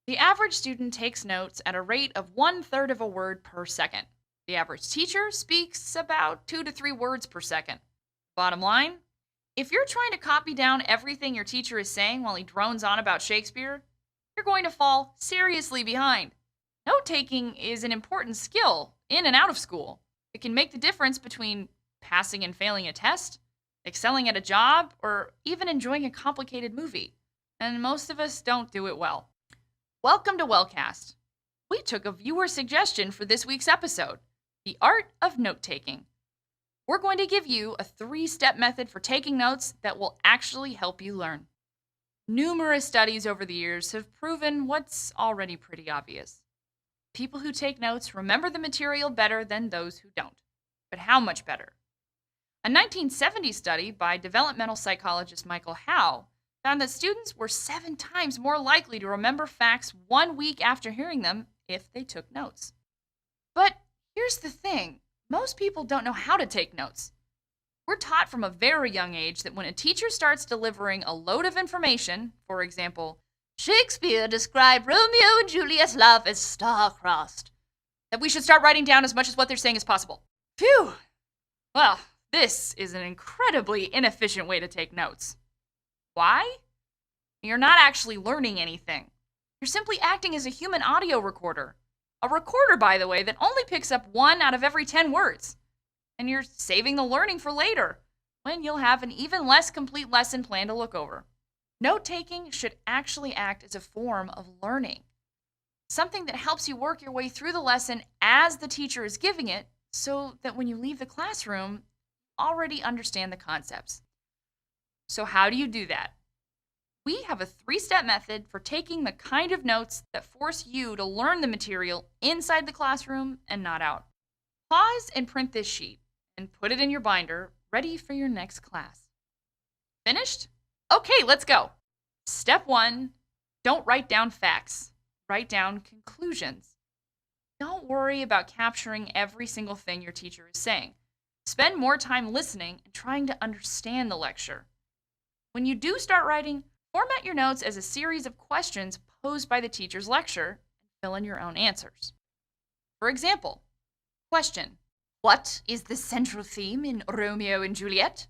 The average student takes notes at a rate of 1/3 of a word per second. The average teacher speaks about 2 to 3 words per second. Bottom line, if you're trying to copy down everything your teacher is saying while he drones on about Shakespeare, you're going to fall seriously behind. Note taking is an important skill in and out of school. It can make the difference between passing and failing a test, excelling at a job, or even enjoying a complicated movie. And most of us don't do it well. Welcome to Wellcast. We took a viewer suggestion for this week's episode, the art of note taking. We're going to give you a 3-step method for taking notes that will actually help you learn. Numerous studies over the years have proven what's already pretty obvious. People who take notes remember the material better than those who don't. But how much better? A 1970 study by developmental psychologist Michael Howe found that students were 7 times more likely to remember facts 1 week after hearing them if they took notes. But here's the thing, most people don't know how to take notes. We're taught from a very young age that when a teacher starts delivering a load of information, for example, Shakespeare described Romeo and Juliet's love as star-crossed, that we should start writing down as much as what they're saying as possible. Phew! Well, this is an incredibly inefficient way to take notes. Why? You're not actually learning anything. You're simply acting as a human audio recorder. A recorder, by the way, that only picks up 1 out of every 10 words. And you're saving the learning for later, when you'll have an even less complete lesson plan to look over. Note-taking should actually act as a form of learning. Something that helps you work your way through the lesson as the teacher is giving it, so that when you leave the classroom, you already understand the concepts. So how do you do that? We have a 3-step method for taking the kind of notes that force you to learn the material inside the classroom and not out. Pause and print this sheet and put it in your binder, ready for your next class. Finished? Okay, let's go. Step 1, don't write down facts. Write down conclusions. Don't worry about capturing every single thing your teacher is saying. Spend more time listening and trying to understand the lecture. When you do start writing, format your notes as a series of questions posed by the teacher's lecture and fill in your own answers. For example, question: what is the central theme in Romeo and Juliet?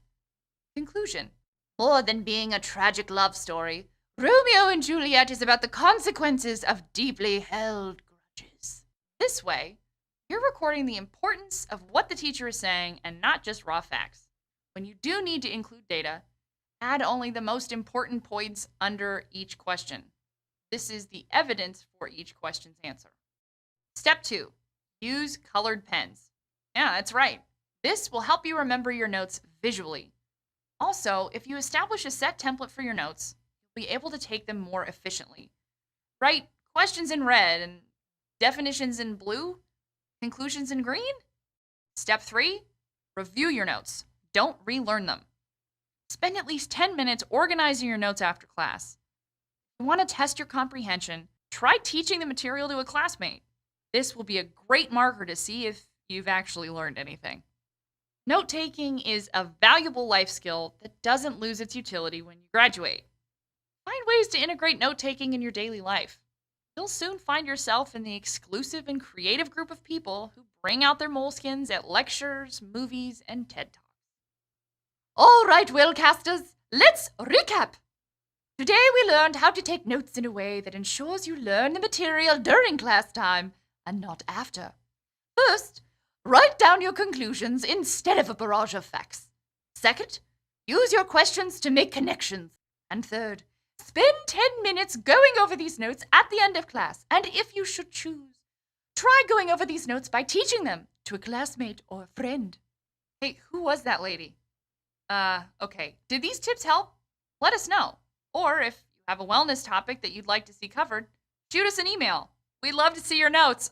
Conclusion: more than being a tragic love story, Romeo and Juliet is about the consequences of deeply held grudges. This way, you're recording the importance of what the teacher is saying and not just raw facts. When you do need to include data, add only the most important points under each question. This is the evidence for each question's answer. Step 2, use colored pens. Yeah, that's right. This will help you remember your notes visually. Also, if you establish a set template for your notes, you'll be able to take them more efficiently. Write questions in red and definitions in blue, conclusions in green. Step 3, review your notes. Don't relearn them. Spend at least 10 minutes organizing your notes after class. If you want to test your comprehension, try teaching the material to a classmate. This will be a great marker to see if you've actually learned anything. Note-taking is a valuable life skill that doesn't lose its utility when you graduate. Find ways to integrate note-taking in your daily life. You'll soon find yourself in the exclusive and creative group of people who bring out their moleskins at lectures, movies, and TED Talks. All right, Wellcasters, let's recap. Today we learned how to take notes in a way that ensures you learn the material during class time and not after. First, write down your conclusions instead of a barrage of facts. Second, use your questions to make connections. And third, spend 10 minutes going over these notes at the end of class. And if you should choose, try going over these notes by teaching them to a classmate or a friend. Hey, who was that lady? Okay. Did these tips help? Let us know. Or if you have a wellness topic that you'd like to see covered, shoot us an email. We'd love to see your notes.